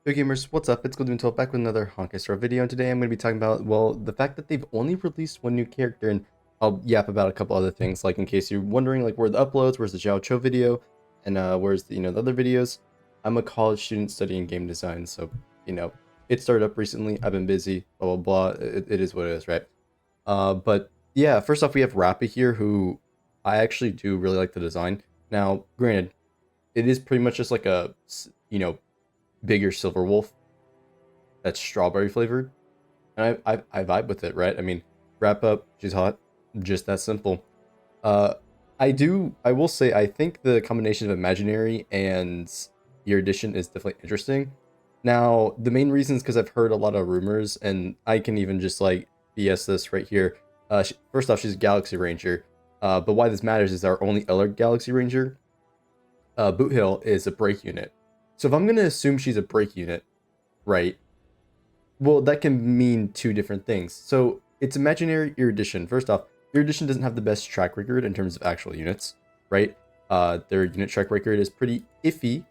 Yo gamers, what's up? It's Golden12 back with another Honkai Star video, and today I'm going to be talking about, well, the fact that they've only released one new character, and I'll yap about a couple other things, like in case you're wondering, like, where are the uploads, where's the Zhao Cho video, and where's the, the other videos. I'm a college student studying game design, so, it started up recently, I've been busy, blah, blah, blah, it is what it is, right? But, yeah, first off, we have RAPPA here, who I actually do really like the design. Now, granted, it is pretty much just like a, bigger silver wolf that's strawberry flavored, and I vibe with it, right? I mean, wrap up, she's hot, just that simple. Uh, I will say I think the combination of imaginary and your edition is definitely interesting. Now, the main reason is because I've heard a lot of rumors, and I can even just like BS this right here. First off, she's a Galaxy Ranger, but why this matters is our only other Galaxy Ranger, Boot Hill, is a break unit. So if I'm gonna assume she's a break unit, right? Well, that can mean two different things. So it's imaginary erudition. First off, erudition doesn't have the best track record in terms of actual units, right? Their unit track record is pretty iffy,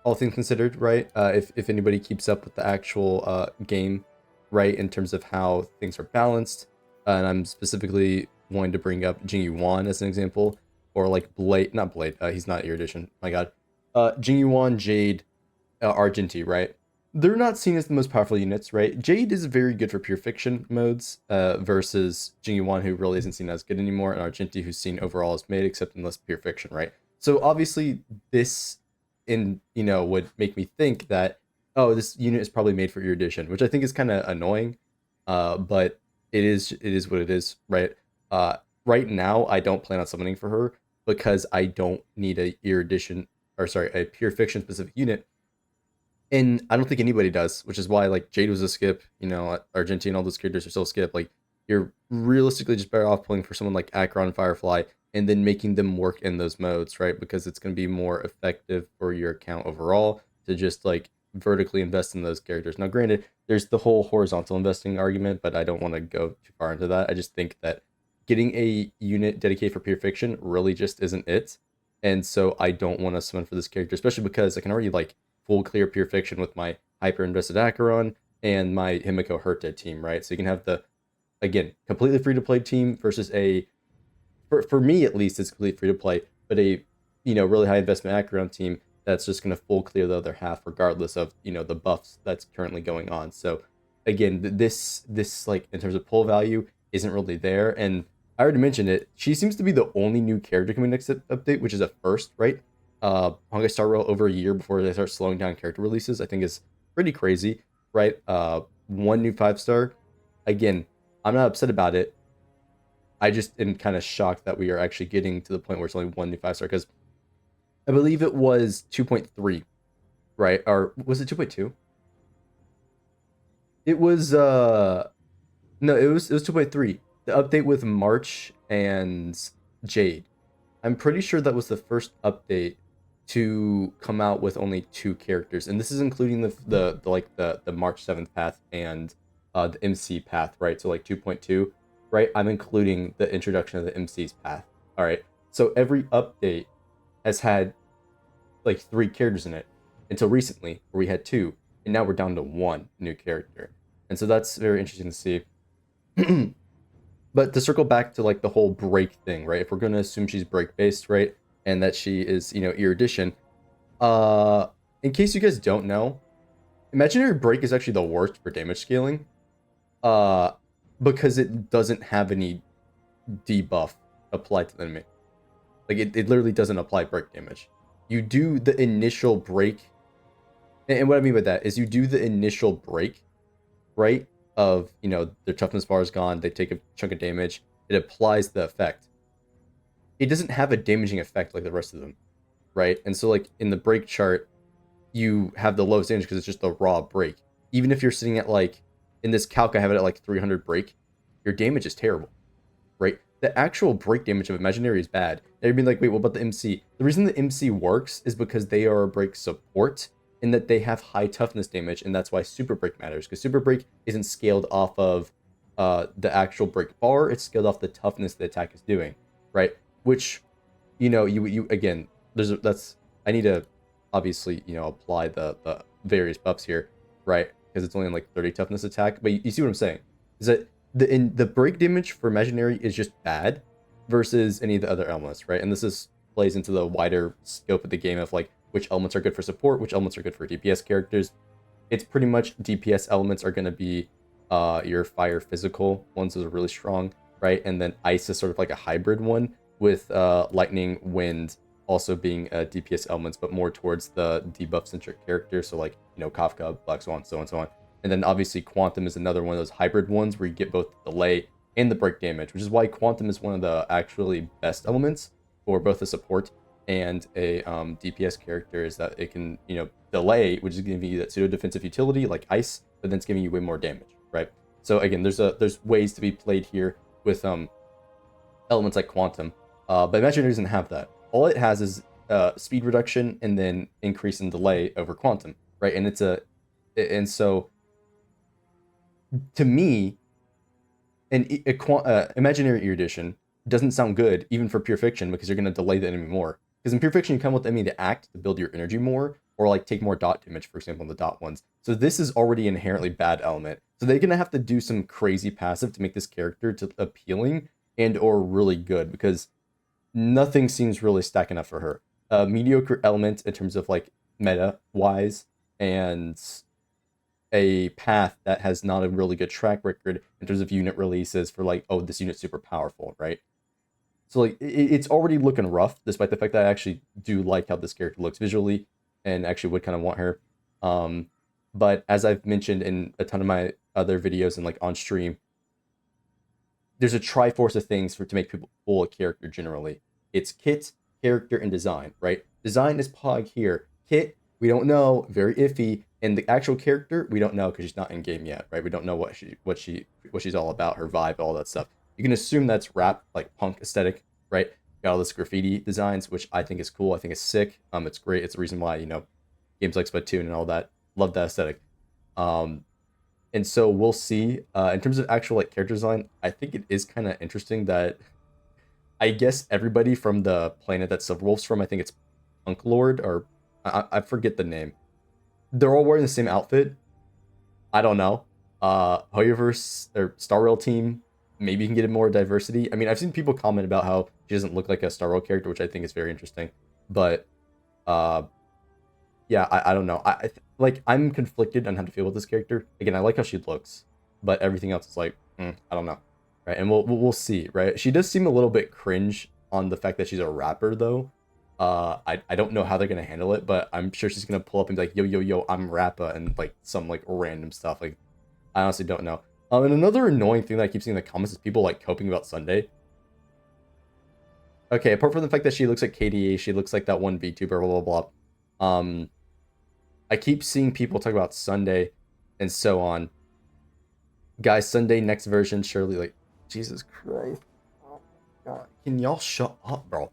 all things considered, right? If anybody keeps up with the actual game, right, in terms of how things are balanced, and I'm specifically wanting to bring up Jing Yuan as an example, or like Blade, not Blade, he's not erudition, my god. Jing Yuan, Jade, Argenti, right? They're not seen as the most powerful units, right? Jade is very good for pure fiction modes, versus Jing Yuan, who really isn't seen as good anymore, and Argenti, who's seen overall as made, except in less pure fiction, right? So obviously, this would make me think that, oh, this unit is probably made for erudition, which I think is kind of annoying, but it is what it is, right? Right now, I don't plan on summoning for her because I don't need a erudition, or sorry, a pure fiction specific unit. And I don't think anybody does, which is why like Jade was a skip, Argentine, all those characters are still a skip. Like you're realistically just better off pulling for someone like Acheron and Firefly and then making them work in those modes, right? Because it's going to be more effective for your account overall to just like vertically invest in those characters. Now, granted, there's the whole horizontal investing argument, but I don't want to go too far into that. I just think that getting a unit dedicated for pure fiction really just isn't it. And so I don't want to summon for this character, especially because I can already like full clear pure fiction with my hyper invested Acheron and my Himiko Hurt Dead team, right? So you can have the, again, completely free to play team versus a, for me at least, it's completely free to play, but a, really high investment Acheron team that's just going to full clear the other half regardless of, the buffs that's currently going on. So again, this like in terms of pull value isn't really there. And I already mentioned it. She seems to be the only new character coming next update, which is a first, right? Honkai Star Rail over a year before they start slowing down character releases, I think is pretty crazy, right? One new 5-star. Again, I'm not upset about it. I just am kind of shocked that we are actually getting to the point where it's only one new 5-star, because I believe it was 2.3, right? Or was it 2.2? It was no, it was 2.3. The update with March and Jade. I'm pretty sure that was the first update to come out with only two characters, and this is including the March 7th path and the MC path, right? So like 2.2, right? I'm including the introduction of the MC's path. All right. So every update has had like three characters in it until recently, where we had two, and now we're down to one new character, and so that's very interesting to see. But to circle back to like the whole break thing, right? If we're gonna assume she's break based, right, and that she is, erudition, in case you guys don't know, imaginary break is actually the worst for damage scaling, uh, because it doesn't have any debuff applied to the enemy. Like it literally doesn't apply break damage. You do the initial break, and what I mean by that is you do the initial break, right? Of their toughness bar is gone, they take a chunk of damage, it applies the effect. It doesn't have a damaging effect like the rest of them, right? And so like in the break chart, you have the lowest damage because it's just the raw break. Even if you're sitting at like, in this calc I have it at like 300 break, your damage is terrible, right? The actual break damage of imaginary is bad. And you'd be like, wait, what about the MC? The reason the MC works is because they are a break support, in that they have high toughness damage, and that's why super break matters, because super break isn't scaled off of the actual break bar, it's scaled off the toughness the attack is doing, right? Which you again, that's, I need to obviously apply the various buffs here, right? Because it's only in like 30 toughness attack. But you see what I'm saying? Is that the break damage for imaginary is just bad versus any of the other elements, right? And this is plays into the wider scope of the game of like which elements are good for support, which elements are good for DPS characters. It's pretty much DPS elements are going to be your fire physical ones that are really strong, right? And then ice is sort of like a hybrid one with lightning, wind also being DPS elements, but more towards the debuff centric character. So like, you know, Kafka, Black Swan, so on and so on. And then obviously Quantum is another one of those hybrid ones where you get both the delay and the break damage, which is why Quantum is one of the actually best elements for both the support and a DPS character, is that it can, you know, delay, which is giving you that pseudo defensive utility like ice, but then it's giving you way more damage, right? So again, there's ways to be played here with elements like Quantum, but Imaginary doesn't have that. All it has is speed reduction and then increase in delay over Quantum, right? And so to me, Imaginary Erudition doesn't sound good even for Pure Fiction, because you're going to delay the enemy more. Because in Pure Fiction, you come with the enemy to act to build your energy more, or like take more dot damage, for example, in the dot ones. So this is already an inherently bad element. So they're going to have to do some crazy passive to make this character to appealing and or really good, because nothing seems really stacking up for her. Mediocre element in terms of like meta wise, and a path that has not a really good track record in terms of unit releases for like, oh, this unit's super powerful, right? So like it's already looking rough, despite the fact that I actually do like how this character looks visually, and actually would kind of want her. But as I've mentioned in a ton of my other videos and like on stream, there's a triforce of things to make people pull a character generally. It's kit, character, and design, right? Design is Pog here. Kit, we don't know, very iffy. And the actual character, we don't know because she's not in game yet, right? We don't know what she's all about, her vibe, all that stuff. You can assume that's rap, like punk aesthetic, right? Got all this graffiti designs, which I think is cool. I think it's sick. It's great. It's the reason why, you know, games like Splatoon and all that, love that aesthetic. And so we'll see. In terms of actual like character design, I think it is kind of interesting that I guess everybody from the planet that Silverwolf's from, I think it's Punk Lord, or I forget the name. They're all wearing the same outfit. I don't know. Hoyoverse or Star Rail team, maybe you can get more diversity. I mean, I've seen people comment about how she doesn't look like a Star Rail character, which I think is very interesting. But yeah, I don't know. Like I'm conflicted on how to feel with this character. Again, I like how she looks, but everything else is like, I don't know, right? And we'll see, right? She does seem a little bit cringe on the fact that she's a rapper, though. I don't know how they're gonna handle it, but I'm sure she's gonna pull up and be like, yo, I'm Rappa, and like some like random stuff. Like I honestly don't know. And another annoying thing that I keep seeing in the comments is people like coping about Sunday. Okay, apart from the fact that she looks like KDA, she looks like that one VTuber, blah blah blah. I keep seeing people talk about Sunday and so on. Guys, Sunday next version, surely, like, Jesus Christ. Oh my God. Can y'all shut up, bro?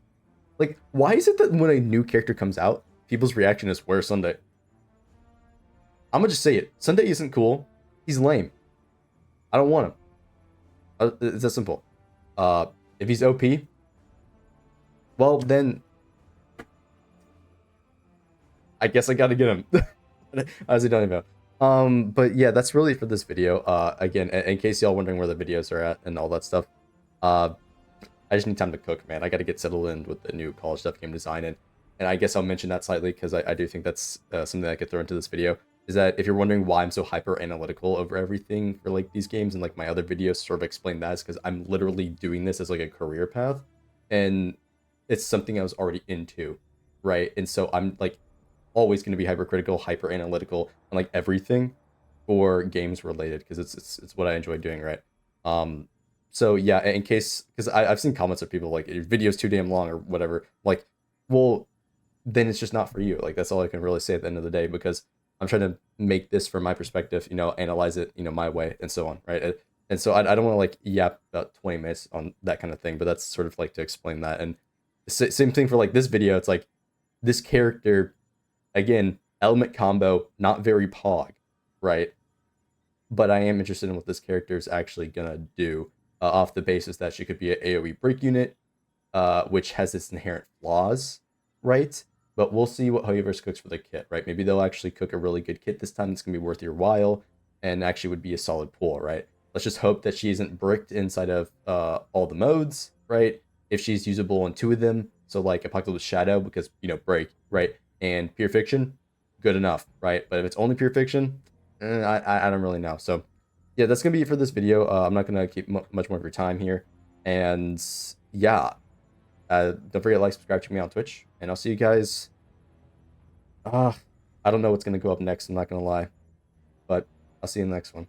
Like, why is it that when a new character comes out, people's reaction is, where's Sunday? I'm gonna just say it. Sunday isn't cool. He's lame. I don't want him. It's that simple. If he's OP, well, then I guess I gotta get him. I honestly don't even know. But yeah, that's really it for this video. Again, in case y'all wondering where the videos are at and all that stuff, I just need time to cook, man. I gotta get settled in with the new college stuff, game design, and I guess I'll mention that slightly because I do think that's something that I could throw into this video. Is that if you're wondering why I'm so hyper analytical over everything for like these games, and like my other videos sort of explain that, is because I'm literally doing this as like a career path, and it's something I was already into, right? And so I'm like always going to be hypercritical, hyper analytical, and like everything for games related, because it's what I enjoy doing, right? So yeah, in case, because I've seen comments of people like, your video's too damn long or whatever. Like, well, then it's just not for you. Like, that's all I can really say at the end of the day, because I'm trying to make this from my perspective, you know, analyze it, you know, my way and so on, right? And so I don't want to like yap about 20 minutes on that kind of thing, but that's sort of like to explain that. And same thing for like this video. It's like this character, again, element combo, not very pog, right? But I am interested in what this character is actually gonna do, off the basis that she could be an AoE break unit, which has its inherent flaws, right? But we'll see what Hoyoverse cooks for the kit, right? Maybe they'll actually cook a really good kit this time that's going to be worth your while and actually would be a solid pull, right? Let's just hope that she isn't bricked inside of all the modes, right? If she's usable in 2 of them, so like Apocalypse Shadow, because, break, right? And Pure Fiction, good enough, right? But if it's only Pure Fiction, I don't really know. So yeah, that's gonna be it for this video. I'm not gonna keep much more of your time here, and yeah, don't forget to like, subscribe, check me out on Twitch, and I'll see you guys. Uh, I don't know what's gonna go up next. I'm not gonna lie, but I'll see you in the next one.